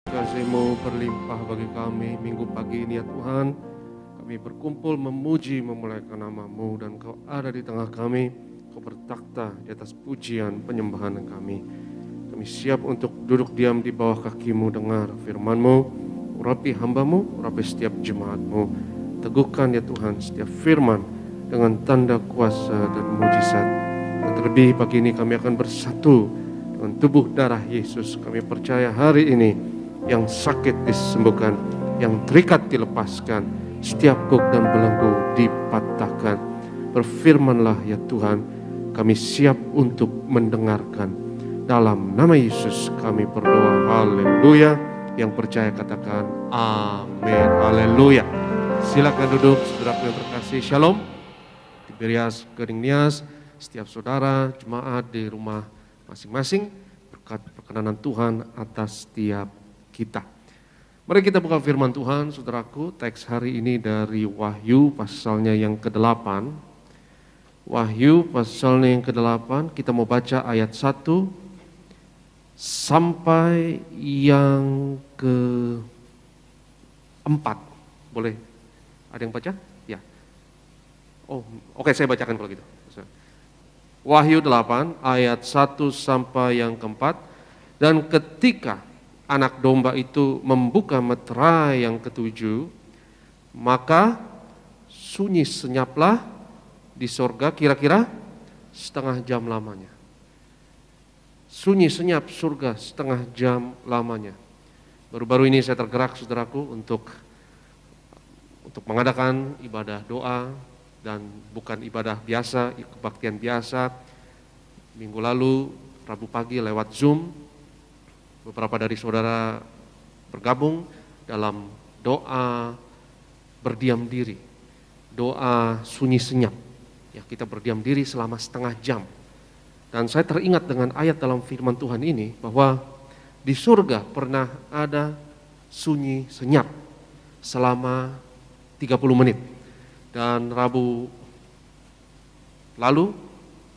Kasih-Mu berlimpah bagi kami minggu pagi ini ya Tuhan. Kami berkumpul memuji memuliakan nama-Mu dan Kau ada di tengah kami. Kau bertakhta di atas pujian penyembahan kami. Kami siap untuk duduk diam di bawah kaki-Mu, dengar firman-Mu, urapi hamba-Mu, urapi setiap jemaat-Mu. Teguhkan ya Tuhan setiap firman dengan tanda kuasa dan mujizat. Dan terlebih pagi ini kami akan bersatu dengan tubuh darah Yesus. Kami percaya hari ini yang sakit disembuhkan, yang terikat dilepaskan, setiap kuk dan belenggu dipatahkan. Berfirmanlah ya Tuhan, kami siap untuk mendengarkan. Dalam nama Yesus kami berdoa, haleluya. Yang percaya katakan amin, haleluya. Silakan duduk saudara yang terkasih, shalom. Tiberias Geningnias, setiap saudara jemaat di rumah masing-masing, berkat perkenanan Tuhan atas setiap kita. Mari kita buka firman Tuhan, saudaraku. Teks hari ini dari Wahyu pasalnya yang ke-8. Wahyu pasalnya yang ke-8, kita mau baca ayat 1 sampai yang ke-4. Boleh? Ada yang baca? Ya. Oh, oke, saya bacakan kalau gitu. Wahyu 8 ayat 1 sampai yang ke-4. Dan ketika anak domba itu membuka meterai yang ke-7, maka sunyi senyaplah di sorga kira-kira setengah jam lamanya. Sunyi senyap surga setengah jam lamanya. Baru-baru ini saya tergerak saudaraku untuk mengadakan ibadah doa dan bukan ibadah biasa, kebaktian biasa. Minggu lalu Rabu pagi lewat Zoom, beberapa dari saudara bergabung dalam doa berdiam diri, doa sunyi senyap. Ya, kita berdiam diri selama setengah jam. Dan saya teringat dengan ayat dalam firman Tuhan ini bahwa di surga pernah ada sunyi senyap selama 30 menit. Dan Rabu lalu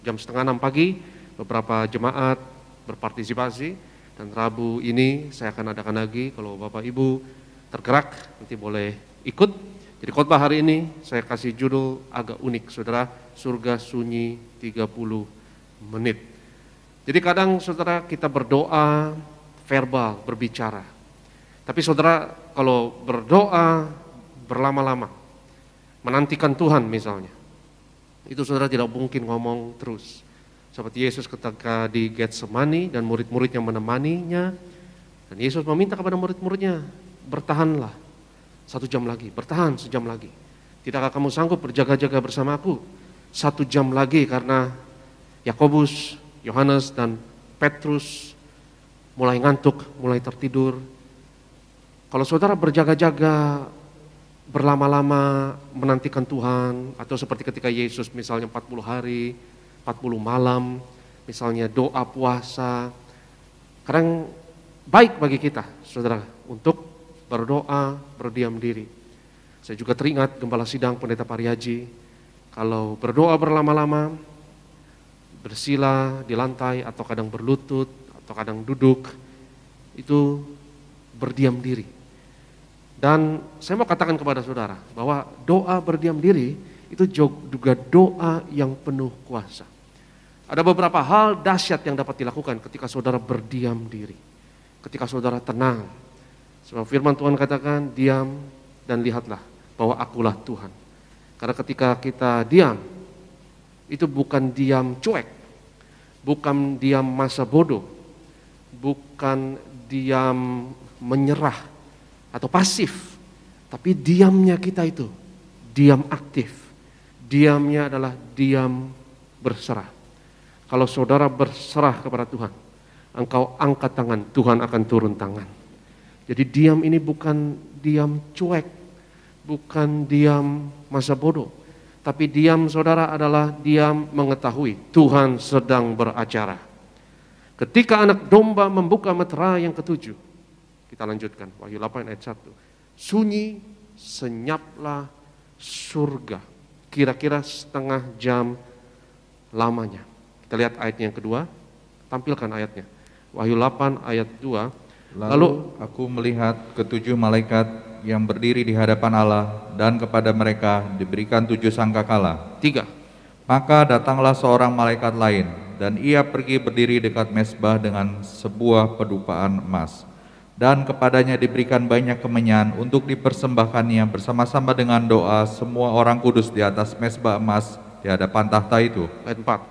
jam setengah 6 pagi beberapa jemaat berpartisipasi. Dan Rabu ini saya akan adakan lagi, kalau Bapak Ibu tergerak nanti boleh ikut. Jadi khotbah hari ini saya kasih judul agak unik, saudara, surga sunyi 30 menit. Jadi kadang saudara kita berdoa verbal, berbicara. Tapi saudara kalau berdoa berlama-lama, menantikan Tuhan misalnya, itu saudara tidak mungkin ngomong terus. Seperti Yesus ketika di Getsemani dan murid-muridnya menemaninya, dan Yesus meminta kepada murid-muridnya, bertahanlah 1 jam lagi, bertahan 1 jam lagi. Tidakkah kamu sanggup berjaga-jaga bersamaku 1 jam lagi? Karena Yakobus, Yohanes dan Petrus mulai ngantuk, mulai tertidur. Kalau saudara berjaga-jaga berlama-lama menantikan Tuhan, atau seperti ketika Yesus misalnya 40 hari, 40 malam, misalnya doa puasa, kadang baik bagi kita, saudara, untuk berdoa, berdiam diri. Saya juga teringat Gembala Sidang Pendeta Pariaji, kalau berdoa berlama-lama, bersila di lantai atau kadang berlutut atau kadang duduk, itu berdiam diri. Dan saya mau katakan kepada saudara bahwa doa berdiam diri itu juga doa yang penuh kuasa. Ada beberapa hal dahsyat yang dapat dilakukan ketika saudara berdiam diri, ketika saudara tenang. Sebab firman Tuhan katakan, diam dan lihatlah bahwa akulah Tuhan. Karena ketika kita diam, itu bukan diam cuek, bukan diam masa bodoh, bukan diam menyerah atau pasif, tapi diamnya kita itu diam aktif. Diamnya adalah diam berserah. Kalau saudara berserah kepada Tuhan, engkau angkat tangan, Tuhan akan turun tangan. Jadi diam ini bukan diam cuek, bukan diam masa bodoh. Tapi diam saudara adalah diam mengetahui Tuhan sedang beracara. Ketika anak domba membuka meterai yang ke-7, kita lanjutkan, Wahyu 8 ayat 1. Sunyi senyaplah surga, kira-kira setengah jam lamanya. Kita lihat ayatnya yang kedua, tampilkan ayatnya. Wahyu 8 ayat 2. Lalu aku melihat ketujuh malaikat yang berdiri di hadapan Allah, dan kepada mereka diberikan 7 sangkakala. 3. Maka datanglah seorang malaikat lain, dan ia pergi berdiri dekat mezbah dengan sebuah pedupaan emas. Dan kepadanya diberikan banyak kemenyan untuk dipersembahkannya bersama-sama dengan doa semua orang kudus di atas mezbah emas di hadapan tahta itu. Ayat 4.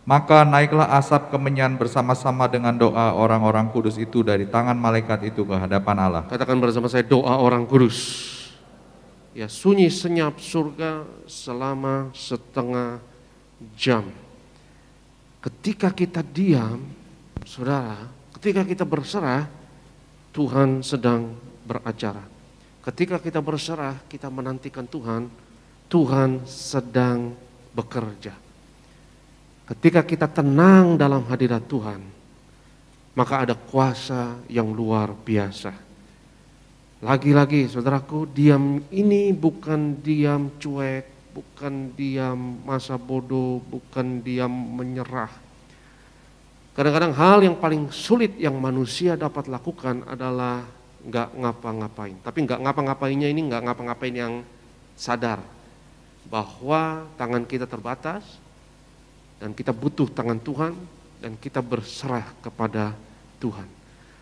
Maka naiklah asap kemenyan bersama-sama dengan doa orang-orang kudus itu dari tangan malaikat itu ke hadapan Allah. Katakan bersama saya, doa orang kudus. Ya, sunyi senyap surga selama setengah jam. Ketika kita diam, saudara, ketika kita berserah, Tuhan sedang beracara. Ketika kita berserah, kita menantikan Tuhan, Tuhan sedang bekerja. Ketika kita tenang dalam hadirat Tuhan, maka ada kuasa yang luar biasa. Lagi-lagi saudaraku, diam ini bukan diam cuek, bukan diam masa bodoh, bukan diam menyerah. Kadang-kadang hal yang paling sulit yang manusia dapat lakukan adalah nggak ngapa-ngapain. Tapi nggak ngapa-ngapainnya ini nggak ngapa-ngapain yang sadar bahwa tangan kita terbatas, dan kita butuh tangan Tuhan, dan kita berserah kepada Tuhan.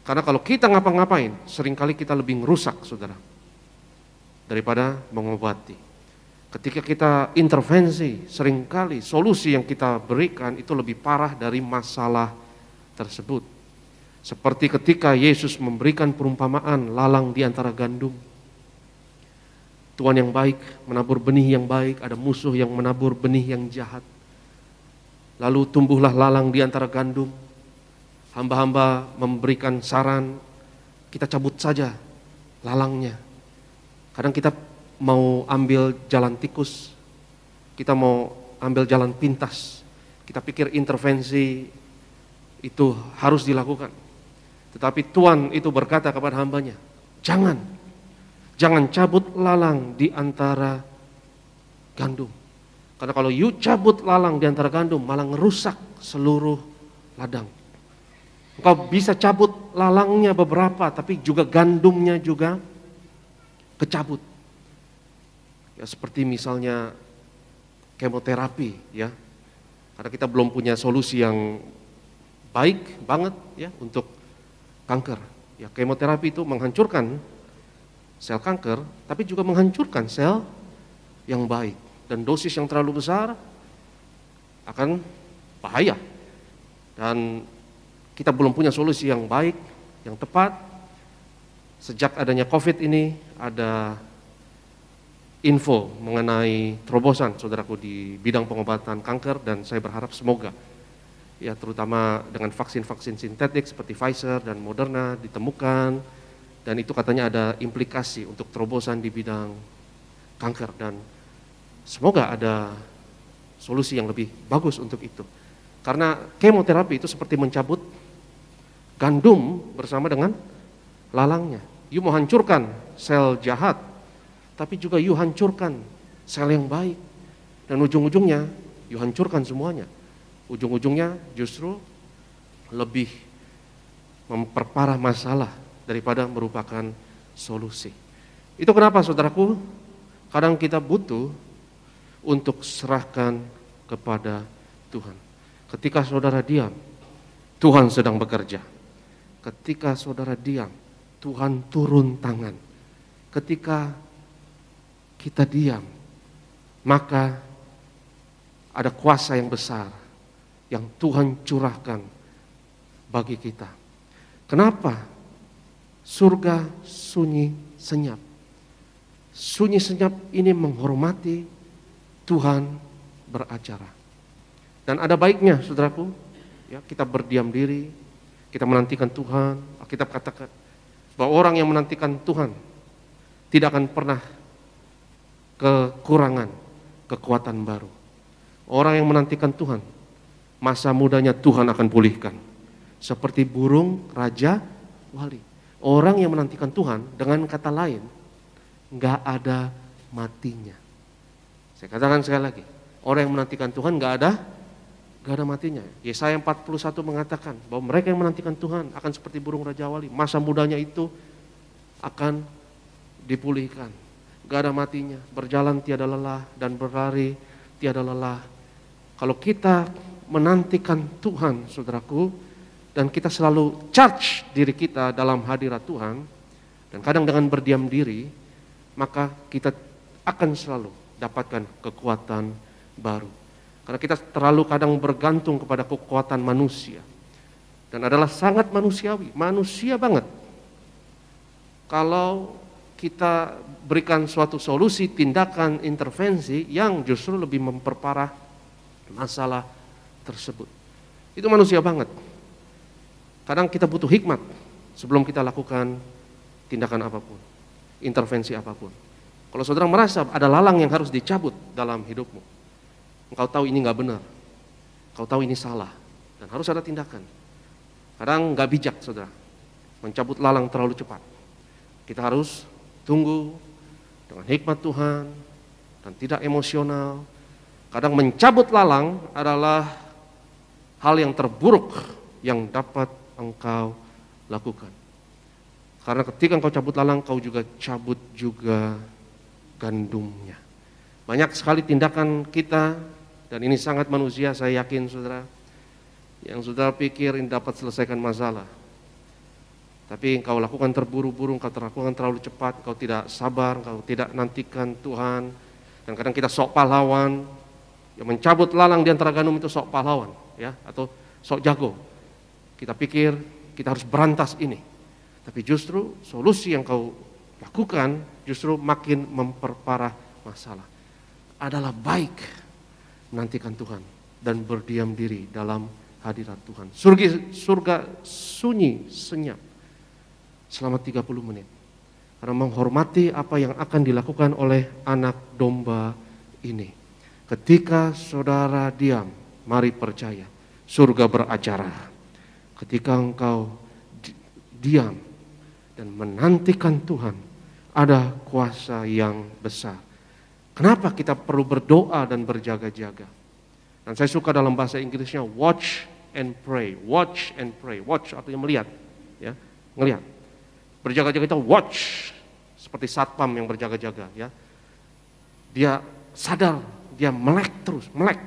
Karena kalau kita ngapa-ngapain, seringkali kita lebih merusak, saudara, daripada mengobati. Ketika kita intervensi, seringkali solusi yang kita berikan itu lebih parah dari masalah tersebut. Seperti ketika Yesus memberikan perumpamaan lalang di antara gandum. Tuhan yang baik menabur benih yang baik, ada musuh yang menabur benih yang jahat. Lalu tumbuhlah lalang di antara gandum. Hamba-hamba memberikan saran, kita cabut saja lalangnya. Kadang kita mau ambil jalan tikus, kita mau ambil jalan pintas. Kita pikir intervensi itu harus dilakukan. Tetapi Tuhan itu berkata kepada hambanya, jangan cabut lalang di antara gandum. Karena kalau you cabut lalang di antara gandum, malah ngerusak seluruh ladang. Engkau bisa cabut lalangnya beberapa, tapi juga gandumnya juga kecabut. Ya, seperti misalnya kemoterapi, ya. Karena kita belum punya solusi yang baik banget ya untuk kanker. Ya, kemoterapi itu menghancurkan sel kanker, tapi juga menghancurkan sel yang baik. Dan dosis yang terlalu besar akan bahaya. Dan kita belum punya solusi yang baik, yang tepat. Sejak adanya COVID ini, ada info mengenai terobosan saudaraku di bidang pengobatan kanker, dan saya berharap semoga ya terutama dengan vaksin-vaksin sintetik seperti Pfizer dan Moderna ditemukan, dan itu katanya ada implikasi untuk terobosan di bidang kanker, dan semoga ada solusi yang lebih bagus untuk itu. Karena kemoterapi itu seperti mencabut gandum bersama dengan lalangnya. You mau hancurkan sel jahat, tapi juga you hancurkan sel yang baik. Dan ujung-ujungnya you hancurkan semuanya. Ujung-ujungnya justru lebih memperparah masalah daripada merupakan solusi. Itu kenapa saudaraku, kadang kita butuh untuk serahkan kepada Tuhan. Ketika saudara diam, Tuhan sedang bekerja. Ketika saudara diam, Tuhan turun tangan. Ketika kita diam, maka ada kuasa yang besar yang Tuhan curahkan bagi kita. Kenapa? Surga sunyi senyap. Sunyi senyap ini menghormati Tuhan beracara. Dan ada baiknya saudaraku, ya, kita berdiam diri, kita menantikan Tuhan. Alkitab katakan bahwa orang yang menantikan Tuhan tidak akan pernah kekurangan kekuatan baru. Orang yang menantikan Tuhan, masa mudanya Tuhan akan pulihkan. Seperti burung raja wali. Orang yang menantikan Tuhan, dengan kata lain, nggak ada matinya. Saya katakan sekali lagi, orang yang menantikan Tuhan nggak ada Gak ada matinya. Yesaya 41 mengatakan bahwa mereka yang menantikan Tuhan akan seperti burung Raja Wali. Masa mudanya itu akan dipulihkan. Gak ada matinya. Berjalan tiada lelah dan berlari tiada lelah. Kalau kita menantikan Tuhan, saudaraku, dan kita selalu charge diri kita dalam hadirat Tuhan, dan kadang dengan berdiam diri, maka kita akan selalu dapatkan kekuatan baru. Karena kita terlalu kadang bergantung kepada kekuatan manusia. Dan adalah sangat manusiawi, manusia banget. Kalau kita berikan suatu solusi, tindakan, intervensi yang justru lebih memperparah masalah tersebut. Itu manusia banget. Kadang kita butuh hikmat sebelum kita lakukan tindakan apapun, intervensi apapun. Kalau saudara merasa ada lalang yang harus dicabut dalam hidupmu, engkau tahu ini nggak benar, engkau tahu ini salah, dan harus ada tindakan. Kadang nggak bijak saudara, mencabut lalang terlalu cepat. Kita harus tunggu dengan hikmat Tuhan dan tidak emosional. Kadang mencabut lalang adalah hal yang terburuk yang dapat engkau lakukan. Karena ketika engkau cabut lalang, kau juga cabut juga gandumnya. Banyak sekali tindakan kita, dan ini sangat manusia, saya yakin saudara, yang saudara pikir ini dapat selesaikan masalah. Tapi engkau lakukan terburu-buru, engkau lakukan terlalu cepat, engkau tidak sabar, engkau tidak nantikan Tuhan. Dan kadang kita sok pahlawan, yang mencabut lalang di antara gandum itu sok pahlawan, ya, atau sok jago. Kita pikir kita harus berantas ini. Tapi justru solusi yang kau lakukan justru makin memperparah masalah. Adalah baik menantikan Tuhan dan berdiam diri dalam hadirat Tuhan. Surga sunyi, senyap selama 30 menit. Karena menghormati apa yang akan dilakukan oleh anak domba ini. Ketika saudara diam, mari percaya, surga beracara. Ketika engkau diam dan menantikan Tuhan, ada kuasa yang besar. Kenapa kita perlu berdoa dan berjaga-jaga? Dan saya suka dalam bahasa Inggrisnya watch and pray. Watch and pray. Watch artinya melihat, ya, ngelihat. Berjaga-jaga itu watch, seperti satpam yang berjaga-jaga, ya. Dia sadar, dia melek terus, melek.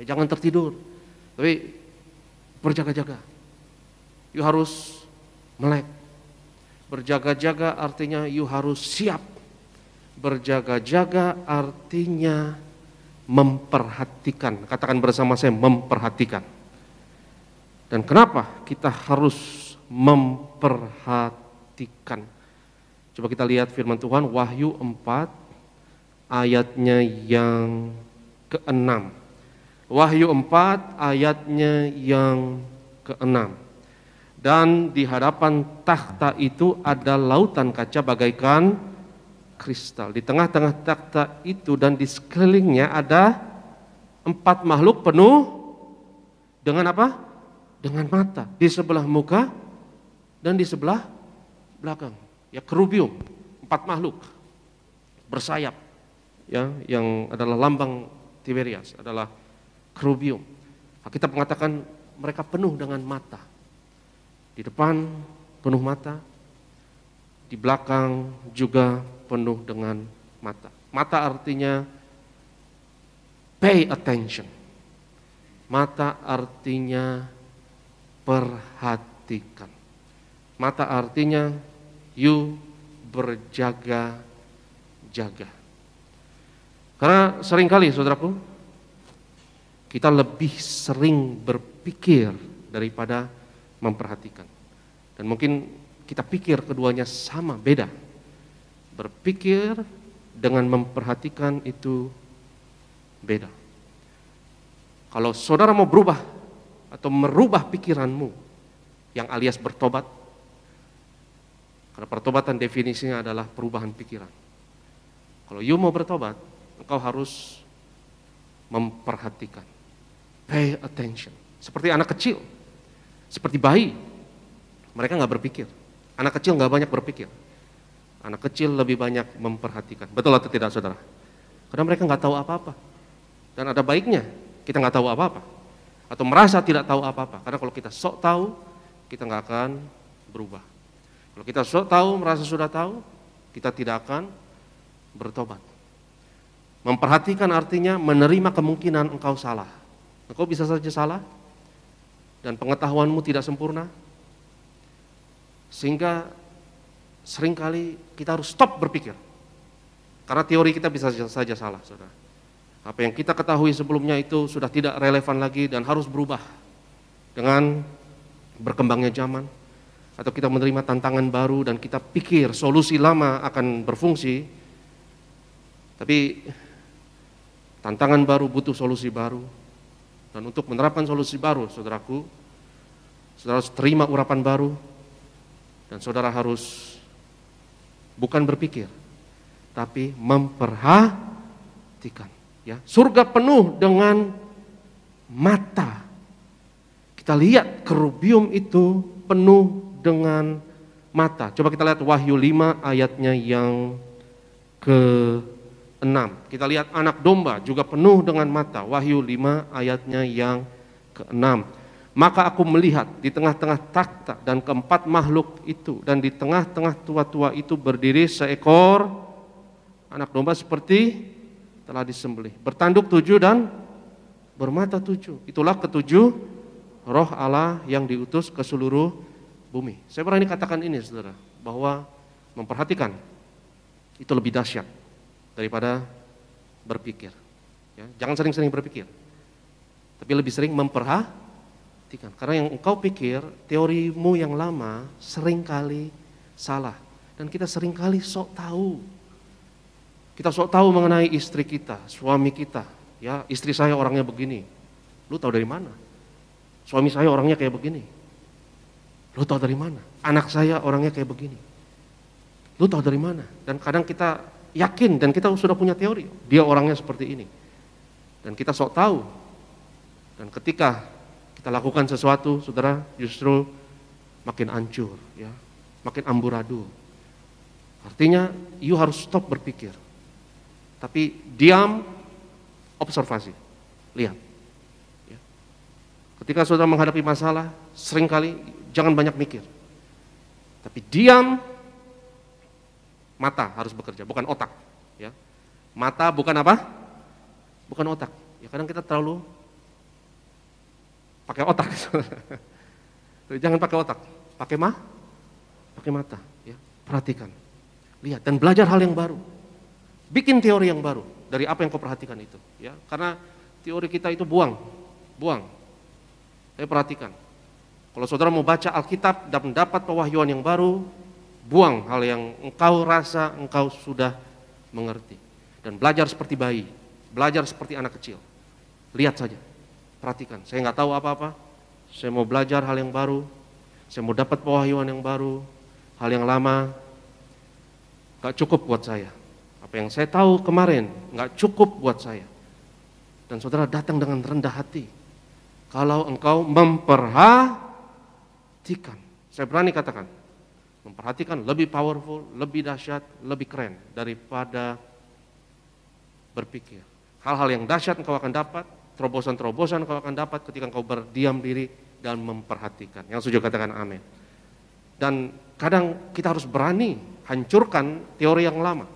Ya, jangan tertidur. Tapi berjaga-jaga. You harus melek. Berjaga-jaga artinya you harus siap. Berjaga-jaga artinya memperhatikan. Katakan bersama saya, memperhatikan. Dan kenapa kita harus memperhatikan? Coba kita lihat firman Tuhan, Wahyu 4 ayatnya yang ke-6. Wahyu 4 ayatnya yang ke-6. Dan di hadapan takhta itu ada lautan kaca bagaikan kristal. Di tengah-tengah takhta itu dan di sekelilingnya ada 4 makhluk penuh dengan apa? Dengan mata. Di sebelah muka dan di sebelah belakang. Ya, kerubium, 4 makhluk bersayap, ya, yang adalah lambang Tiberias adalah kerubium. Kita mengatakan mereka penuh dengan mata. Di depan penuh mata, di belakang juga penuh dengan mata. Mata artinya pay attention. Mata artinya perhatikan. Mata artinya you berjaga-jaga. Karena seringkali saudaraku, kita lebih sering berpikir daripada memperhatikan. Dan mungkin kita pikir keduanya sama, beda. Berpikir dengan memperhatikan itu beda. Kalau saudara mau berubah atau merubah pikiranmu, yang alias bertobat, karena pertobatan definisinya adalah perubahan pikiran. Kalau you mau bertobat, engkau harus memperhatikan. Pay attention. Seperti anak kecil, seperti bayi. Mereka nggak berpikir. Anak kecil nggak banyak berpikir. Anak kecil lebih banyak memperhatikan. Betul atau tidak saudara? Karena mereka nggak tahu apa-apa. Dan ada baiknya kita nggak tahu apa-apa. atau merasa tidak tahu apa-apa. Karena kalau kita sok tahu, kita nggak akan berubah. Kalau kita sok tahu, merasa sudah tahu, kita tidak akan bertobat. Memperhatikan artinya menerima kemungkinan engkau salah. Engkau bisa saja salah, dan pengetahuanmu tidak sempurna, sehingga seringkali kita harus stop berpikir. Karena teori kita bisa saja salah, saudara. Apa yang kita ketahui sebelumnya itu sudah tidak relevan lagi dan harus berubah dengan berkembangnya zaman. Atau kita menerima tantangan baru dan kita pikir solusi lama akan berfungsi, tapi tantangan baru butuh solusi baru. Dan untuk menerapkan solusi baru, saudaraku, saudara harus terima urapan baru, dan saudara harus bukan berpikir, tapi memperhatikan. Ya, surga penuh dengan mata. Kita lihat kerubium itu penuh dengan mata. Coba kita lihat Wahyu 5 ayatnya yang ke-6. Kita lihat anak domba juga penuh dengan mata. Wahyu 5 ayatnya yang ke-6. Maka aku melihat di tengah-tengah takhta dan keempat makhluk itu, dan di tengah-tengah tua-tua itu berdiri seekor anak domba seperti telah disembelih, bertanduk 7 dan bermata 7. Itulah ketujuh roh Allah yang diutus ke seluruh bumi. Saya berani katakan ini, saudara, bahwa memperhatikan itu lebih dahsyat daripada berpikir. Ya, jangan sering-sering berpikir, tapi lebih sering memperhatikan. Karena yang engkau pikir, teorimu yang lama seringkali salah, dan kita seringkali sok tahu. Kita sok tahu mengenai istri kita, suami kita. Ya, istri saya orangnya begini. Lu tahu dari mana? Suami saya orangnya kayak begini. Lu tahu dari mana? Anak saya orangnya kayak begini. Lu tahu dari mana? Dan kadang kita yakin dan kita sudah punya teori. Dia orangnya seperti ini. Dan kita sok tahu. Dan ketika kita lakukan sesuatu, saudara, justru makin hancur, ya, makin amburadul. Artinya, you harus stop berpikir. Tapi diam, observasi, lihat. Ya. Ketika saudara menghadapi masalah, seringkali jangan banyak mikir. Tapi diam, mata harus bekerja, bukan otak. Ya. Mata bukan apa? Bukan otak. Ya, kadang kita terlalu pakai otak. Jangan pakai otak, pakai mata. Ya. Perhatikan, lihat, dan belajar hal yang baru. Bikin teori yang baru dari apa yang kau perhatikan itu, ya. Karena teori kita itu buang. Saya perhatikan. Kalau saudara mau baca Alkitab dan mendapat pewahyuan yang baru, buang hal yang engkau rasa engkau sudah mengerti. Dan belajar seperti bayi, belajar seperti anak kecil. Lihat saja, perhatikan. Saya nggak tahu apa-apa, saya mau belajar hal yang baru, saya mau dapat pewahyuan yang baru, hal yang lama nggak cukup buat saya. Apa yang saya tahu kemarin nggak cukup buat saya. Dan saudara datang dengan rendah hati. Kalau engkau memperhatikan, saya berani katakan, memperhatikan lebih powerful, lebih dahsyat, lebih keren daripada berpikir. Hal-hal yang dahsyat engkau akan dapat, terobosan-terobosan engkau akan dapat ketika engkau berdiam diri dan memperhatikan. Yang setuju katakan amin. Dan kadang kita harus berani hancurkan teori yang lama.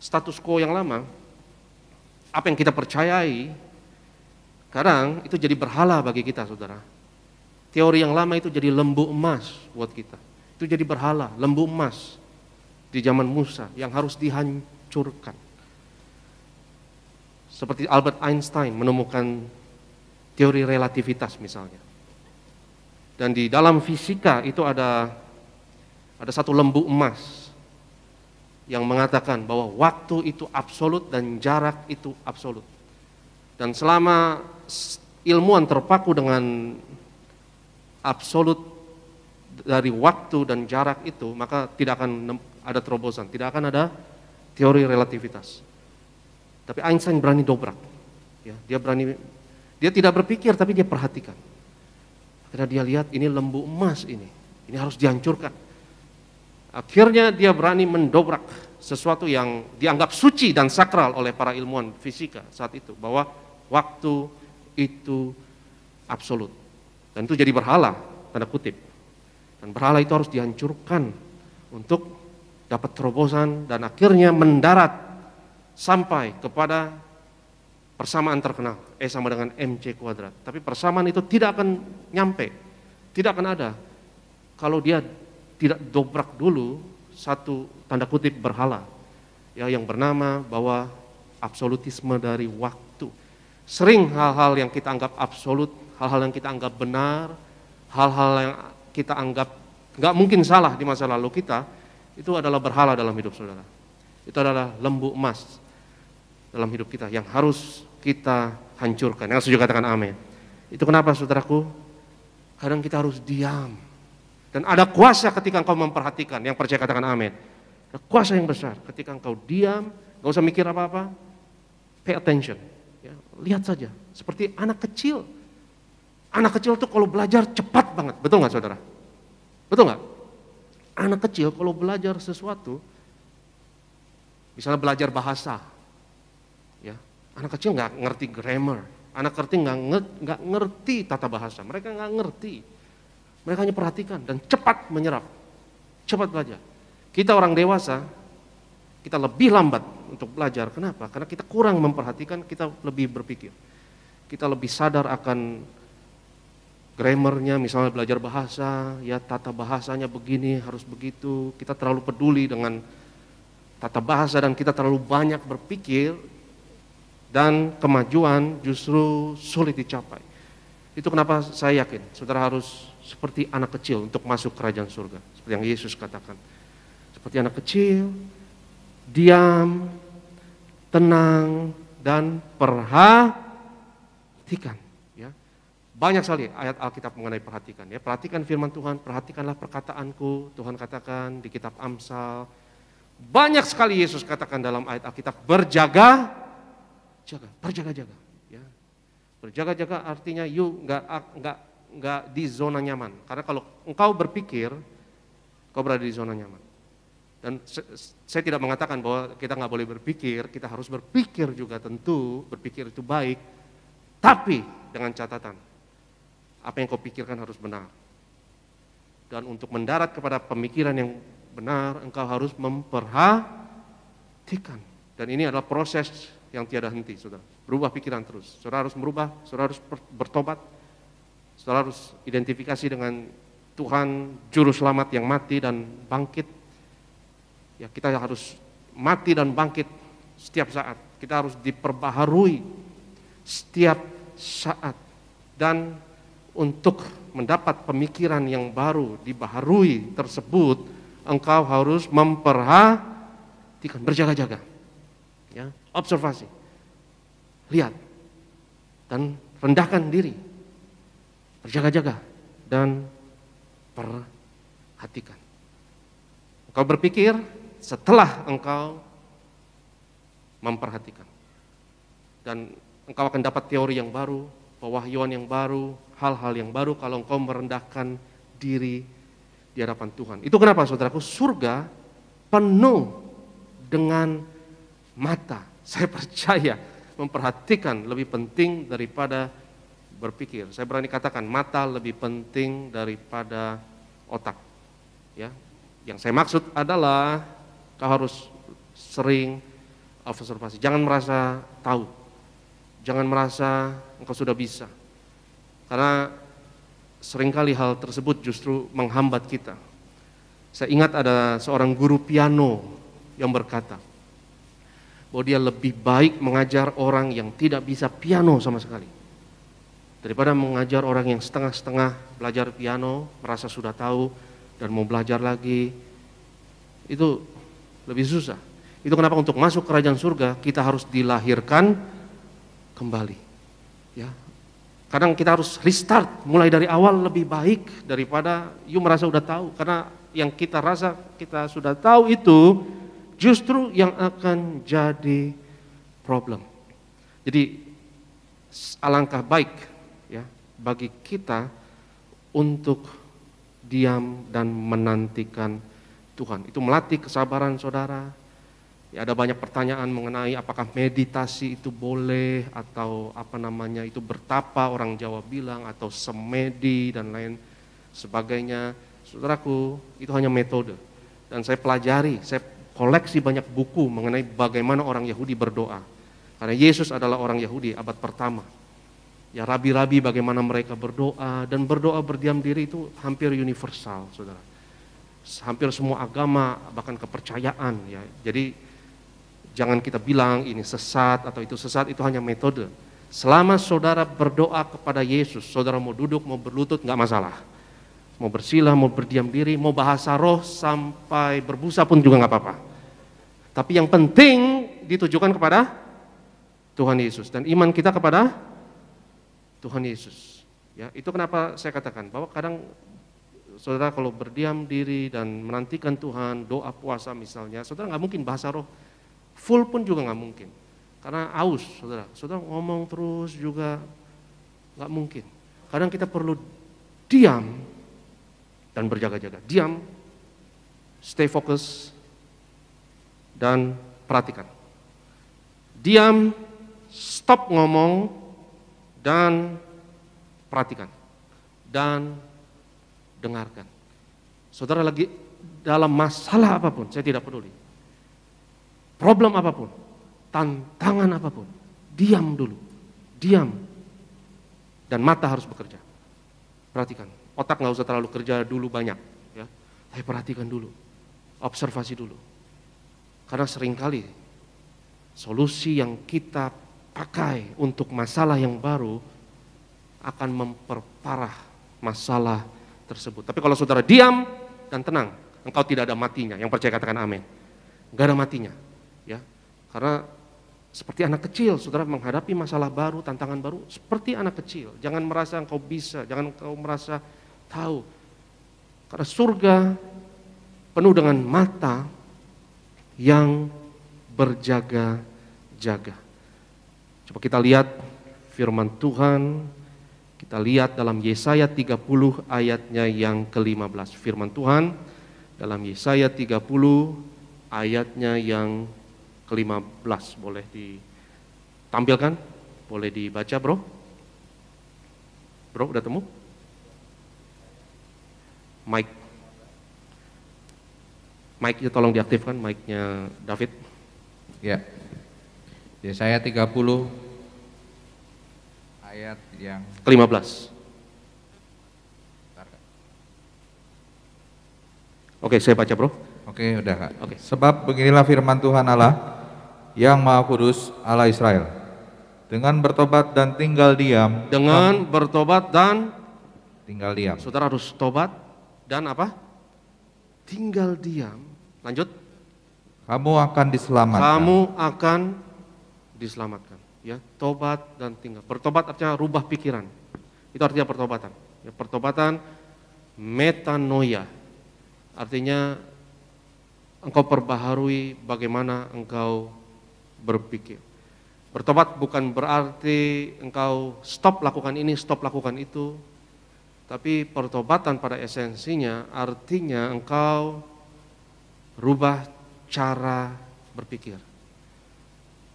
Status quo yang lama, apa yang kita percayai, kadang itu jadi berhala bagi kita, saudara. Teori yang lama itu jadi lembu emas buat kita. Itu jadi berhala, lembu emas di zaman Musa yang harus dihancurkan. Seperti Albert Einstein menemukan teori relativitas misalnya. Dan di dalam fisika itu ada satu lembu emas yang mengatakan bahwa waktu itu absolut dan jarak itu absolut. Dan selama ilmuwan terpaku dengan absolut dari waktu dan jarak itu, maka tidak akan ada terobosan, tidak akan ada teori relativitas. Tapi Einstein berani dobrak. Ya, dia tidak berpikir tapi dia perhatikan. Karena dia lihat ini lembu emas ini harus dihancurkan. Akhirnya dia berani mendobrak sesuatu yang dianggap suci dan sakral oleh para ilmuwan fisika saat itu, bahwa waktu itu absolut. Dan itu jadi berhala, tanda kutip. Dan berhala itu harus dihancurkan untuk dapat terobosan dan akhirnya mendarat sampai kepada persamaan terkenal, E sama dengan MC kuadrat. Tapi persamaan itu tidak akan nyampe, tidak akan ada kalau dia tidak dobrak dulu satu tanda kutip berhala, ya, yang bernama bahwa absolutisme dari waktu. Sering hal-hal yang kita anggap absolut, hal-hal yang kita anggap benar, hal-hal yang kita anggap nggak mungkin salah di masa lalu kita, itu adalah berhala dalam hidup saudara. Itu adalah lembu emas dalam hidup kita yang harus kita hancurkan. Yang setuju katakan amin. Itu kenapa saudaraku, kadang kita harus diam. Dan ada kuasa ketika engkau memperhatikan. Yang percaya katakan amin. Ada kuasa yang besar ketika engkau diam, gak usah mikir apa-apa, pay attention, ya, lihat saja. Seperti anak kecil. Anak kecil tuh kalau belajar cepat banget, betul gak saudara? Betul gak? Anak kecil kalau belajar sesuatu, misalnya belajar bahasa, ya, anak kecil nggak ngerti grammar, anak kecil nggak ngerti tata bahasa, mereka nggak ngerti, mereka hanya perhatikan dan cepat menyerap, cepat belajar. Kita orang dewasa, kita lebih lambat untuk belajar. Kenapa? Karena kita kurang memperhatikan, kita lebih berpikir, kita lebih sadar akan grammarnya, misalnya belajar bahasa, ya tata bahasanya begini, harus begitu. Kita terlalu peduli dengan tata bahasa dan kita terlalu banyak berpikir dan kemajuan justru sulit dicapai. Itu kenapa saya yakin saudara harus seperti anak kecil untuk masuk kerajaan surga. Seperti yang Yesus katakan. Seperti anak kecil, diam, tenang, dan perhatikan. Banyak sekali ayat Alkitab mengenai perhatikan, ya. Perhatikan firman Tuhan, perhatikanlah perkataanku, Tuhan katakan di kitab Amsal. Banyak sekali Yesus katakan dalam ayat Alkitab, berjaga-jaga, ya. Berjaga-jaga artinya you nggak di zona nyaman. Karena kalau engkau berpikir, kau berada di zona nyaman. Dan saya tidak mengatakan bahwa kita nggak boleh berpikir, kita harus berpikir juga, tentu berpikir itu baik, tapi dengan catatan. Apa yang kau pikirkan harus benar. Dan untuk mendarat kepada pemikiran yang benar, engkau harus memperhatikan. Dan ini adalah proses yang tiada henti, saudara. Berubah pikiran terus. Saudara harus merubah, saudara harus bertobat. Saudara harus identifikasi dengan Tuhan, Juru Selamat yang mati dan bangkit. Ya, kita harus mati dan bangkit setiap saat. Kita harus diperbaharui setiap saat. Dan untuk mendapat pemikiran yang baru, dibaharui tersebut, engkau harus memperhatikan, berjaga-jaga, ya, observasi, lihat, dan rendahkan diri, berjaga-jaga, dan perhatikan. Engkau berpikir setelah engkau memperhatikan, dan engkau akan dapat teori yang baru, pewahyuan yang baru, hal-hal yang baru kalau engkau merendahkan diri di hadapan Tuhan. Itu kenapa saudaraku, surga penuh dengan mata. Saya percaya memperhatikan lebih penting daripada berpikir. Saya berani katakan mata lebih penting daripada otak. Ya, yang saya maksud adalah kau harus sering observasi. Jangan merasa tahu. Jangan merasa engkau sudah bisa. Karena seringkali hal tersebut justru menghambat kita. Saya ingat ada seorang guru piano yang berkata bahwa dia lebih baik mengajar orang yang tidak bisa piano sama sekali daripada mengajar orang yang setengah-setengah belajar piano, merasa sudah tahu dan mau belajar lagi. Itu lebih susah. Itu kenapa untuk masuk kerajaan surga kita harus dilahirkan kembali, ya. Kadang kita harus restart, mulai dari awal lebih baik daripada you merasa udah tahu. Karena yang kita rasa kita sudah tahu itu justru yang akan jadi problem. Jadi alangkah baik, ya, bagi kita untuk diam dan menantikan Tuhan. Itu melatih kesabaran saudara, Ya, ada banyak pertanyaan mengenai apakah meditasi itu boleh atau itu bertapa orang Jawa bilang, atau semedi dan lain sebagainya. Saudaraku, itu hanya metode. Dan saya pelajari, saya koleksi banyak buku mengenai bagaimana orang Yahudi berdoa. Karena Yesus adalah orang Yahudi abad pertama. Ya, rabi-rabi bagaimana mereka berdoa, dan berdoa berdiam diri itu hampir universal, saudara. Hampir semua agama, bahkan kepercayaan, ya. Jadi jangan kita bilang ini sesat atau itu sesat, itu hanya metode. Selama saudara berdoa kepada Yesus, saudara mau duduk, mau berlutut, nggak masalah. Mau bersila, mau berdiam diri, mau bahasa roh sampai berbusa pun juga nggak apa-apa. Tapi yang penting ditujukan kepada Tuhan Yesus dan iman kita kepada Tuhan Yesus. Ya, itu kenapa saya katakan bahwa kadang saudara kalau berdiam diri dan menantikan Tuhan, doa puasa misalnya, saudara nggak mungkin bahasa roh full pun juga nggak mungkin, karena aus, saudara ngomong terus juga nggak mungkin. Kadang kita perlu diam dan berjaga-jaga, diam, stay fokus, dan perhatikan. Diam, stop ngomong, dan perhatikan, dan dengarkan. Saudara lagi dalam masalah apapun, saya tidak peduli. Problem apapun, tantangan apapun, diam dulu, diam. Dan mata harus bekerja. Perhatikan, otak nggak usah terlalu kerja dulu banyak, ya. Tapi perhatikan dulu, observasi dulu. Karena seringkali solusi yang kita pakai untuk masalah yang baru akan memperparah masalah tersebut. Tapi kalau saudara diam dan tenang, engkau tidak ada matinya. Yang percaya katakan amin. Enggak ada matinya. Ya, karena seperti anak kecil, saudara menghadapi masalah baru, tantangan baru, seperti anak kecil. Jangan merasa engkau bisa, jangan engkau merasa tahu. Karena surga penuh dengan mata yang berjaga-jaga. Coba kita lihat firman Tuhan, kita lihat dalam Yesaya 30 ayatnya yang ke-15. Firman Tuhan dalam Yesaya 30 ayatnya yang ke-15, boleh ditampilkan, boleh dibaca bro. Bro, udah temu? Mic-nya tolong diaktifkan, mic-nya David. Ya, Yesaya 30 ayat yang ke-15. Oke, saya baca bro. Oke, udah Kak. Oke. Sebab beginilah firman Tuhan Allah yang Maha Kudus, Allah Israel. Dengan bertobat dan tinggal diam. Dengan bertobat dan tinggal diam. saudara harus tobat dan apa? Tinggal diam. Lanjut. Kamu akan diselamatkan. Kamu akan diselamatkan. Ya, tobat dan tinggal. Bertobat artinya rubah pikiran. Itu artinya pertobatan. Ya, pertobatan metanoia. Artinya engkau perbaharui bagaimana engkau berpikir. Bertobat bukan berarti engkau stop lakukan ini, stop lakukan itu. Tapi pertobatan pada esensinya artinya engkau rubah cara berpikir.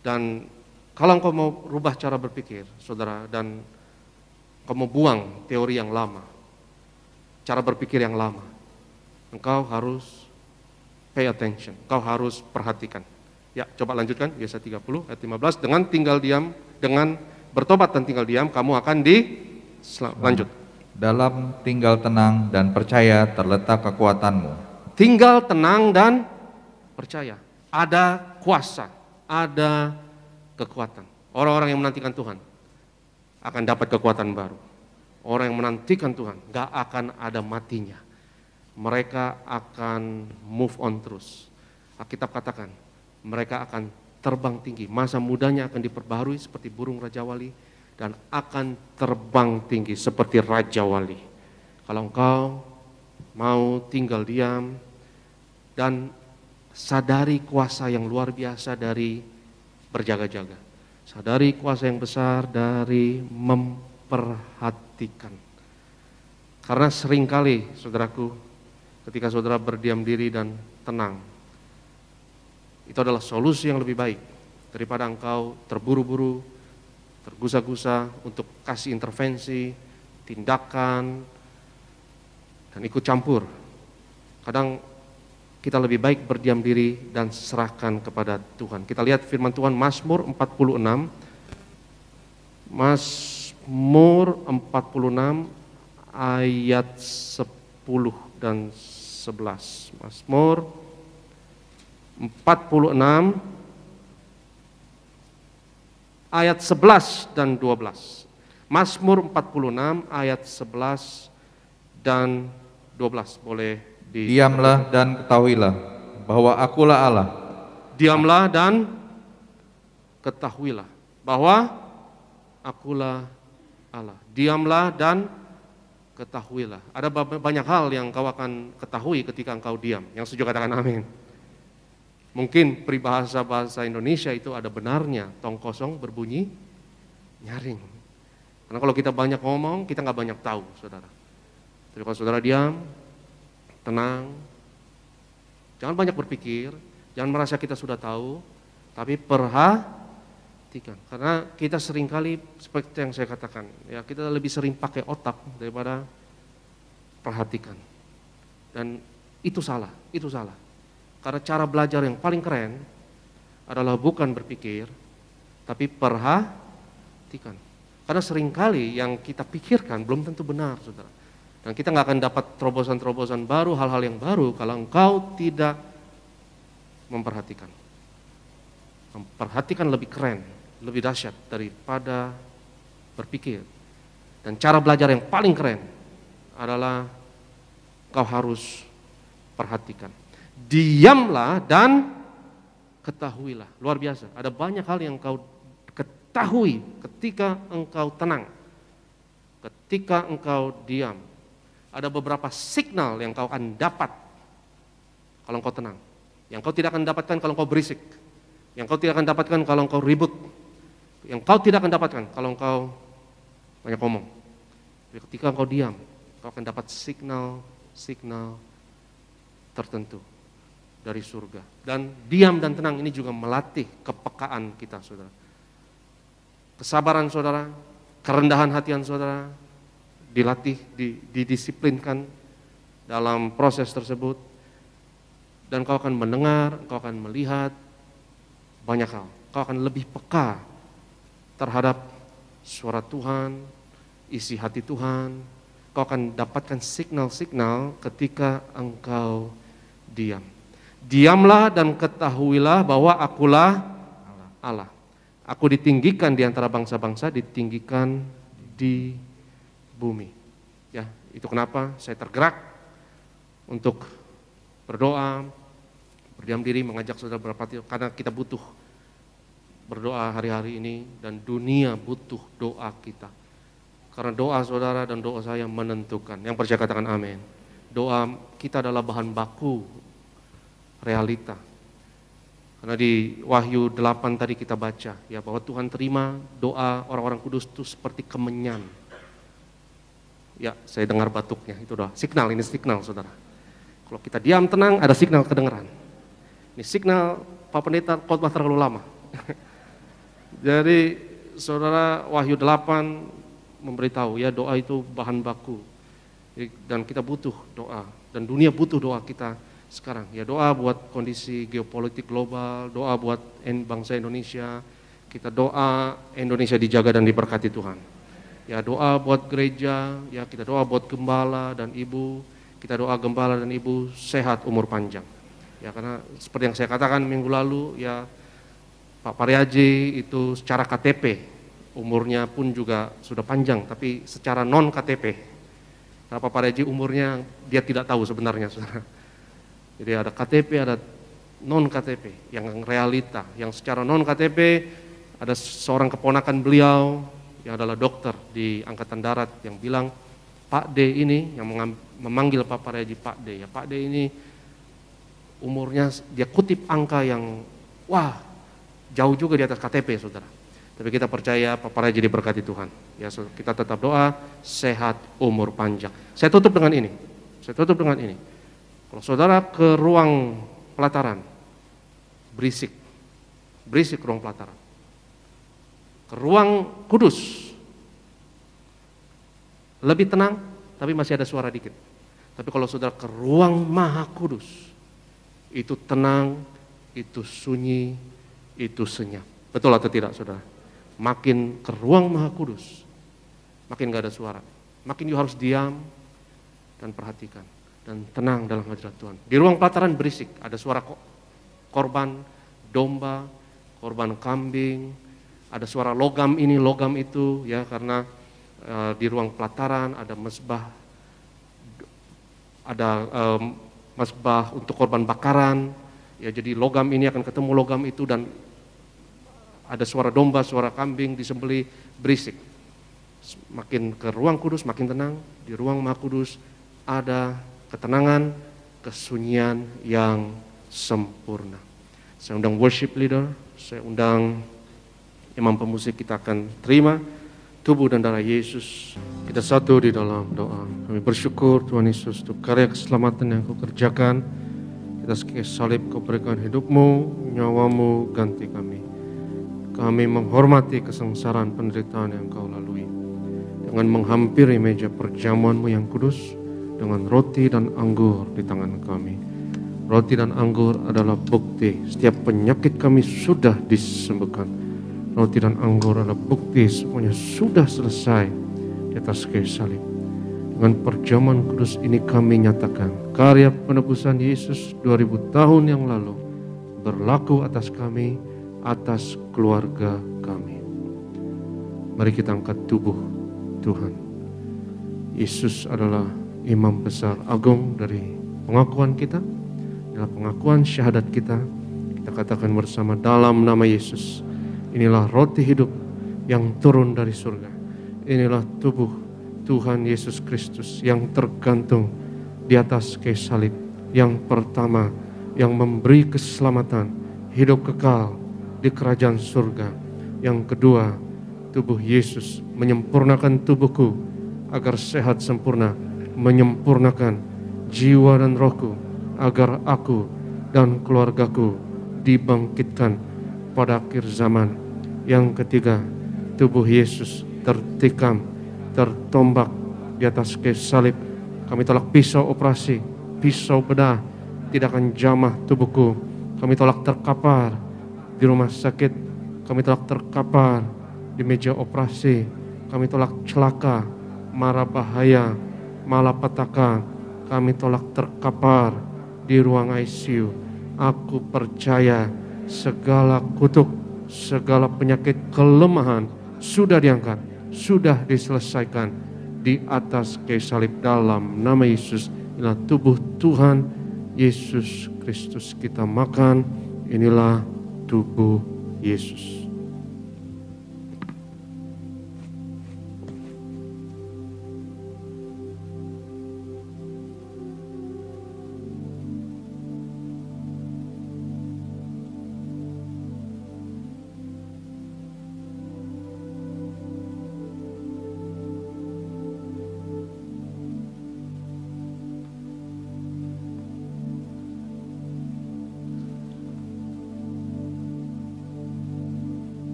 Dan kalau engkau mau rubah cara berpikir, saudara, dan engkau mau buang teori yang lama, cara berpikir yang lama, engkau harus pay attention, engkau harus perhatikan. Ya, coba lanjutkan, Yesaya 30 ayat 15, dengan tinggal diam, dengan bertobat dan tinggal diam, kamu akan lanjut. Dalam tinggal tenang dan percaya terletak kekuatanmu. Tinggal tenang dan percaya. Ada kuasa, ada kekuatan. Orang-orang yang menantikan Tuhan akan dapat kekuatan baru. Orang yang menantikan Tuhan gak akan ada matinya. Mereka akan move on terus. Alkitab katakan, mereka akan terbang tinggi. Masa mudanya akan diperbaharui seperti burung Raja Wali dan akan terbang tinggi seperti Raja Wali. Kalau engkau mau tinggal diam dan sadari kuasa yang luar biasa dari berjaga-jaga. Sadari kuasa yang besar dari memperhatikan. Karena seringkali, saudaraku, ketika saudara berdiam diri dan tenang, Itu adalah solusi yang lebih baik daripada engkau terburu-buru, tergesa-gesa untuk kasih intervensi, tindakan, dan ikut campur. Kadang kita lebih baik berdiam diri dan serahkan kepada Tuhan. Kita lihat firman Tuhan Mazmur 46. Mazmur 46 ayat 10 dan 11. Mazmur 46 ayat 11 dan 12. Mazmur 46 ayat 11 dan 12. Boleh Diamlah dan ketahuilah bahwa akulah Allah. Diamlah dan ketahuilah bahwa akulah Allah. Diamlah dan ketahuilah. Ada banyak hal yang kau akan ketahui ketika engkau diam. Yang setuju katakan amin. Mungkin peribahasa-bahasa Indonesia itu ada benarnya, tong kosong berbunyi nyaring. Karena kalau kita banyak ngomong, kita nggak banyak tahu, saudara. Tapi kalau saudara diam, tenang, jangan banyak berpikir, jangan merasa kita sudah tahu, tapi perhatikan. Karena kita seringkali seperti yang saya katakan, ya kita lebih sering pakai otak daripada perhatikan. Dan itu salah, itu salah. Karena cara belajar yang paling keren adalah bukan berpikir, tapi perhatikan. Karena seringkali yang kita pikirkan belum tentu benar, saudara. Dan kita nggak akan dapat terobosan-terobosan baru, hal-hal yang baru kalau engkau tidak memperhatikan. Memperhatikan lebih keren, lebih dahsyat daripada berpikir. Dan cara belajar yang paling keren adalah engkau harus perhatikan. Diamlah dan ketahuilah. Luar biasa, ada banyak hal yang engkau ketahui ketika engkau tenang, ketika engkau diam. Ada beberapa signal yang kau akan dapat kalau engkau tenang, yang kau tidak akan dapatkan kalau engkau berisik, yang kau tidak akan dapatkan kalau engkau ribut, yang kau tidak akan dapatkan kalau engkau banyak ngomong. Tapi ketika engkau diam, kau akan dapat signal tertentu dari surga. Dan diam dan tenang ini juga melatih kepekaan kita, saudara. Kesabaran saudara, kerendahan hatian saudara, dilatih, didisiplinkan dalam proses tersebut. Dan kau akan mendengar, kau akan melihat banyak hal. Kau akan lebih peka terhadap suara Tuhan, isi hati Tuhan. Kau akan dapatkan signal-signal ketika engkau diam. Diamlah dan ketahuilah bahwa akulah Allah. Aku ditinggikan di antara bangsa-bangsa, ditinggikan di bumi. Ya, itu kenapa saya tergerak untuk berdoa, berdiam diri, mengajak saudara berpati, karena kita butuh berdoa hari-hari ini dan dunia butuh doa kita. Karena doa saudara dan doa saya menentukan. Yang percaya katakan amin. Doa kita adalah bahan baku realita. Karena di Wahyu 8 tadi kita baca ya bahwa Tuhan terima doa orang-orang kudus itu seperti kemenyan. Ya, saya dengar batuknya, itu doa. Signal, ini signal saudara. Kalau kita diam tenang, ada signal kedengeran. Ini signal Pak Pendeta khotbah terlalu lama. Jadi saudara, Wahyu 8 memberitahu ya doa itu bahan baku. Dan kita butuh doa, dan dunia butuh doa kita sekarang. Ya doa buat kondisi geopolitik global, doa buat bangsa Indonesia. Kita doa Indonesia dijaga dan diberkati Tuhan. Ya doa buat gereja, ya kita doa buat gembala dan ibu, kita doa gembala dan ibu sehat umur panjang. Ya karena seperti yang saya katakan minggu lalu ya Pak Paryaji itu secara KTP umurnya pun juga sudah panjang, tapi secara non KTP. Karena Pak Paryaji umurnya dia tidak tahu sebenarnya, saudara. Jadi ada KTP, ada non KTP, yang realita, yang secara non KTP ada seorang keponakan beliau yang adalah dokter di Angkatan Darat yang bilang, Pak D ini, yang memanggil Pak Paryaji Pak D, ya Pak D ini umurnya, dia kutip angka yang, wah jauh juga di atas KTP saudara. Tapi kita percaya Pak Paryaji diberkati Tuhan. Ya kita tetap doa, sehat, umur panjang. Saya tutup dengan ini. Kalau saudara ke ruang pelataran, berisik ruang pelataran. Ke ruang kudus, lebih tenang, tapi masih ada suara dikit. Tapi kalau saudara ke ruang maha kudus, itu tenang, itu sunyi, itu senyap. Betul atau tidak saudara? Makin ke ruang maha kudus, makin gak ada suara. Makin you harus diam dan perhatikan. Dan tenang dalam hadirat Tuhan. Di ruang pelataran berisik, ada suara korban domba, korban kambing, ada suara logam ini, logam itu, ya, karena di ruang pelataran ada mezbah, ada mezbah untuk korban bakaran, ya, jadi logam ini akan ketemu logam itu dan ada suara domba, suara kambing disembelih, berisik. Makin ke ruang kudus makin tenang, di ruang maha kudus ada ketenangan, kesunyian yang sempurna. Saya undang worship leader, saya undang imam pemusik, kita akan terima tubuh dan darah Yesus. Kita satu di dalam doa. Kami bersyukur Tuhan Yesus untuk karya keselamatan yang Kau kerjakan. Kita sebagai salib Kau berikan hidupmu, nyawamu ganti kami. Kami menghormati kesengsaraan penderitaan yang Kau lalui. Dengan menghampiri meja perjamuan-Mu yang kudus, dengan roti dan anggur di tangan kami. Roti dan anggur adalah bukti setiap penyakit kami sudah disembuhkan. Roti dan anggur adalah bukti semuanya sudah selesai di atas kayu salib. Dengan perjamuan kudus ini kami nyatakan karya penebusan Yesus 2000 tahun yang lalu berlaku atas kami, atas keluarga kami. Mari kita angkat tubuh Tuhan. Yesus adalah imam besar agung dari pengakuan kita, adalah pengakuan syahadat kita. Kita katakan bersama dalam nama Yesus, inilah roti hidup yang turun dari surga. Inilah tubuh Tuhan Yesus Kristus yang tergantung di atas kayu salib. Yang pertama, yang memberi keselamatan, hidup kekal di kerajaan surga. Yang kedua, tubuh Yesus menyempurnakan tubuhku agar sehat sempurna, menyempurnakan jiwa dan rohku agar aku dan keluargaku dibangkitkan pada akhir zaman. Yang ketiga, tubuh Yesus tertikam, tertombak di atas kayu salib. Kami tolak pisau operasi, pisau bedah, tidak akan jamah tubuhku. Kami tolak terkapar di rumah sakit, kami tolak terkapar di meja operasi, kami tolak celaka, mara bahaya, malapetaka, kami tolak terkapar di ruang ICU. Aku percaya segala kutuk, segala penyakit kelemahan sudah diangkat, sudah diselesaikan di atas kayu salib dalam nama Yesus. Inilah tubuh Tuhan Yesus Kristus. Kita makan, inilah tubuh Yesus.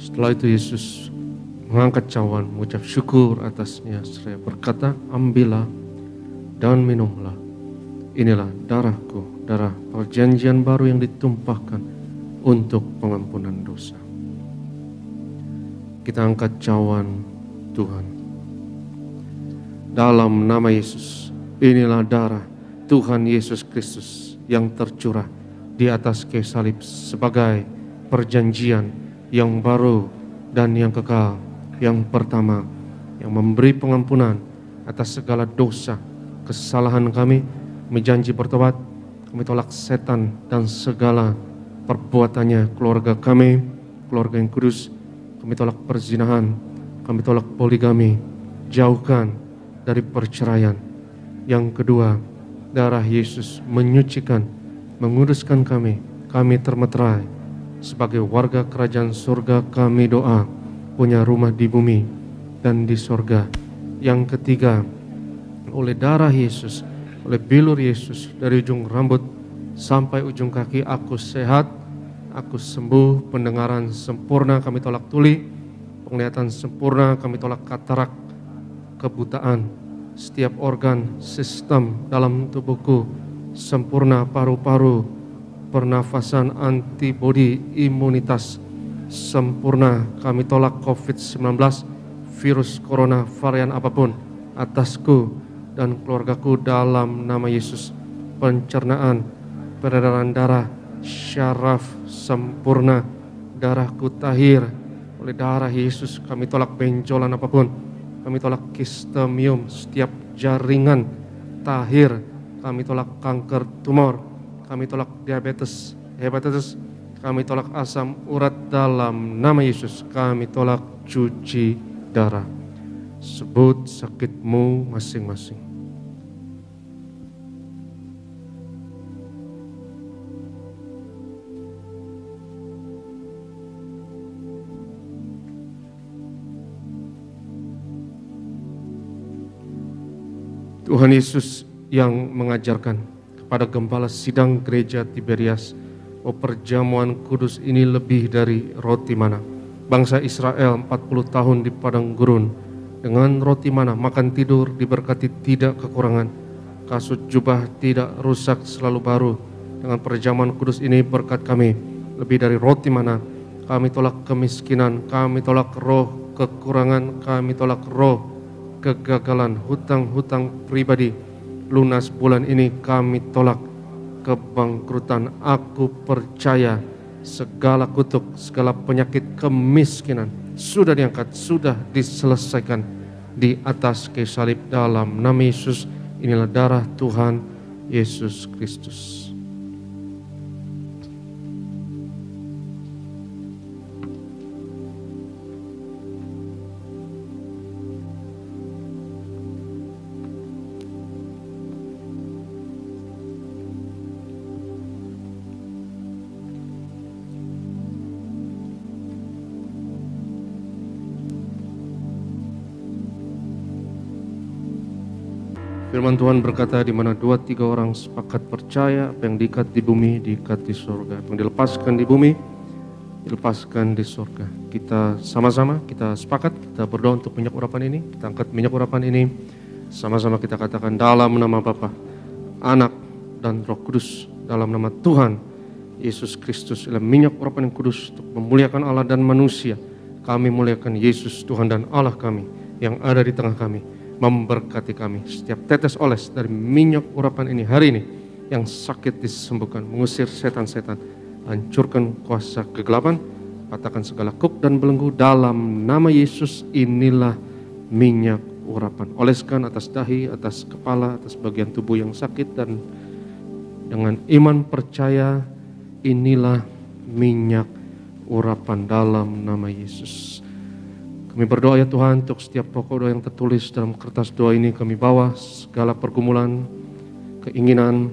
Setelah itu Yesus mengangkat cawan, mengucap syukur atasnya, seraya berkata, ambillah dan minumlah. Inilah darahku, darah perjanjian baru yang ditumpahkan untuk pengampunan dosa. Kita angkat cawan Tuhan. Dalam nama Yesus, inilah darah Tuhan Yesus Kristus yang tercurah di atas kayu salib sebagai perjanjian yang baru dan yang kekal. Yang pertama, yang memberi pengampunan atas segala dosa, kesalahan kami. Kami janji bertobat, kami tolak setan dan segala perbuatannya, keluarga kami, keluarga yang kudus. Kami tolak perzinahan, kami tolak poligami, jauhkan dari perceraian. Yang kedua, darah Yesus menyucikan, menguduskan kami termeterai sebagai warga kerajaan surga. Kami doa punya rumah di bumi dan di surga. Yang ketiga, oleh darah Yesus, oleh bilur Yesus, dari ujung rambut sampai ujung kaki aku sehat, aku sembuh, pendengaran sempurna kami tolak tuli, penglihatan sempurna kami tolak katarak, kebutaan, setiap organ, sistem dalam tubuhku sempurna, paru-paru, pernafasan, antibodi, imunitas sempurna, kami tolak COVID-19, virus corona, varian apapun atasku dan keluargaku dalam nama Yesus. Pencernaan, peredaran darah, syaraf sempurna, darahku tahir oleh darah Yesus. Kami tolak benjolan apapun, kami tolak kistemium, setiap jaringan tahir, kami tolak kanker tumor, kami tolak diabetes, hepatitis, kami tolak asam urat dalam nama Yesus. Kami tolak cuci darah. Sebut sakitmu masing-masing. Tuhan Yesus yang mengajarkan kepada gembala sidang gereja Tiberias, oh perjamuan kudus ini lebih dari roti mana. Bangsa Israel 40 tahun di padang gurun dengan roti mana, makan tidur diberkati tidak kekurangan, kasut jubah tidak rusak selalu baru. Dengan perjamuan kudus ini berkat kami lebih dari roti mana. Kami tolak kemiskinan, kami tolak roh kekurangan, kami tolak roh kegagalan, hutang-hutang pribadi. Lunas bulan ini kami tolak kebangkrutan. Aku percaya segala kutuk, segala penyakit kemiskinan sudah diangkat, sudah diselesaikan di atas kayu salib dalam nama Yesus. Inilah darah Tuhan Yesus Kristus. Firman Tuhan berkata, di mana 2-3 orang sepakat percaya, apa yang diikat di bumi diikat di surga, apa yang dilepaskan di bumi dilepaskan di surga. Kita sama-sama, kita sepakat, kita berdoa untuk minyak urapan ini. Kita angkat minyak urapan ini, sama-sama kita katakan dalam nama Bapa, Anak dan Roh Kudus, dalam nama Tuhan Yesus Kristus. Ialah minyak urapan yang kudus untuk memuliakan Allah dan manusia. Kami muliakan Yesus Tuhan dan Allah kami yang ada di tengah kami, memberkati kami. Setiap tetes oles dari minyak urapan ini hari ini, yang sakit disembuhkan, mengusir setan-setan, hancurkan kuasa kegelapan, patahkan segala kuk dan belenggu dalam nama Yesus. Inilah minyak urapan. Oleskan atas dahi, atas kepala, atas bagian tubuh yang sakit, dan dengan iman percaya inilah minyak urapan dalam nama Yesus. Kami berdoa ya Tuhan, untuk setiap pokok doa yang tertulis dalam kertas doa ini kami bawa segala pergumulan, keinginan,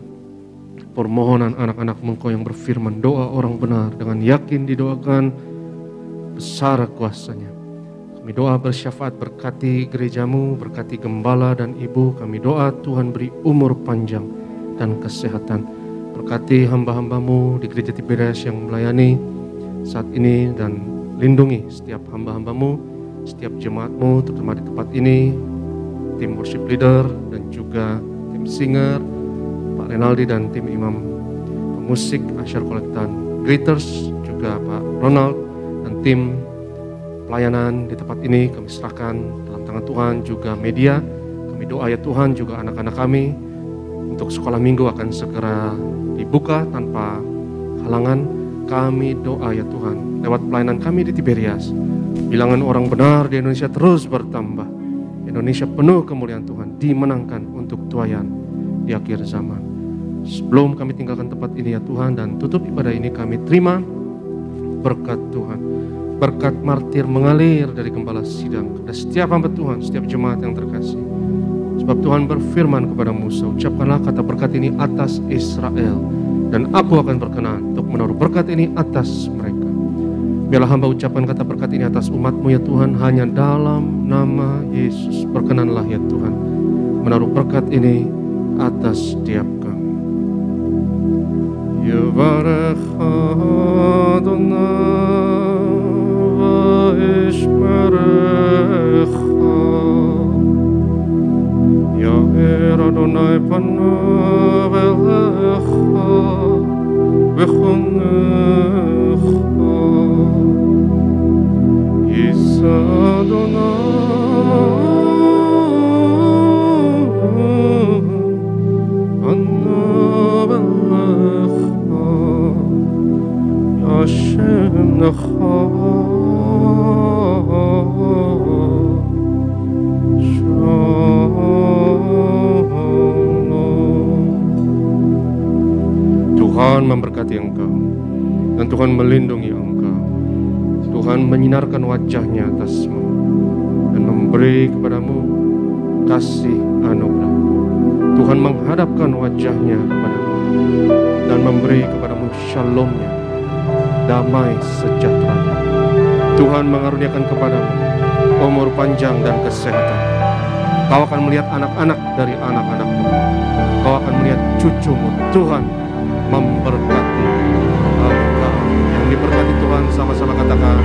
permohonan anak-anak-Mu Engkau yang berfirman, doa orang benar dengan yakin didoakan, besar kuasanya. Kami doa bersyafaat, berkati gerejamu, berkati gembala dan ibu. Kami doa Tuhan beri umur panjang dan kesehatan. Berkati hamba-hamba-Mu di gereja Tiberias yang melayani saat ini, dan lindungi setiap hamba-hamba-Mu, setiap jemaat-Mu, terutama di tempat ini, tim worship leader dan juga tim singer, Pak Renaldi dan tim imam pemusik Asyar Kolektan Greeters, juga Pak Ronald dan tim pelayanan di tempat ini kami serahkan dalam tangan Tuhan. Juga media, kami doa ya Tuhan, juga anak-anak kami untuk sekolah minggu akan segera dibuka tanpa halangan. Kami doa ya Tuhan, lewat pelayanan kami di Tiberias, bilangan orang benar di Indonesia terus bertambah. Indonesia penuh kemuliaan Tuhan, dimenangkan untuk tuayan di akhir zaman. Sebelum kami tinggalkan tempat ini ya Tuhan dan tutup ibadah ini, kami terima berkat Tuhan. Berkat martir mengalir dari gembala sidang kepada setiap hamba Tuhan, setiap jemaat yang terkasih. Sebab Tuhan berfirman kepada Musa, ucapkanlah kata berkat ini atas Israel, dan aku akan berkenan untuk menaruh berkat ini atas mereka. Biarlah hamba ucapkan kata berkat ini atas umat-Mu ya Tuhan, hanya dalam nama Yesus, berkenanlah ya Tuhan menaruh berkat ini atas setiap kami. Yivarech Adonai vayishmerecha, Ya'er Adonai panav elecha v'chonecha, Yisa Adonai panav elecha, Yashem necha Tuhan memberkati engkau dan Tuhan melindungi engkau. Tuhan menyinarkan wajahnya atasmu dan memberi kepadamu kasih anugerah. Tuhan menghadapkan wajahnya kepadamu dan memberi kepadamu shalomnya, damai sejahteranya. Tuhan mengaruniakan kepadamu umur panjang dan kesehatan. Kau akan melihat anak-anak dari anak-anakmu. Kau akan melihat cucumu. Tuhan memberkati engkau. Yang diberkati Tuhan sama-sama katakan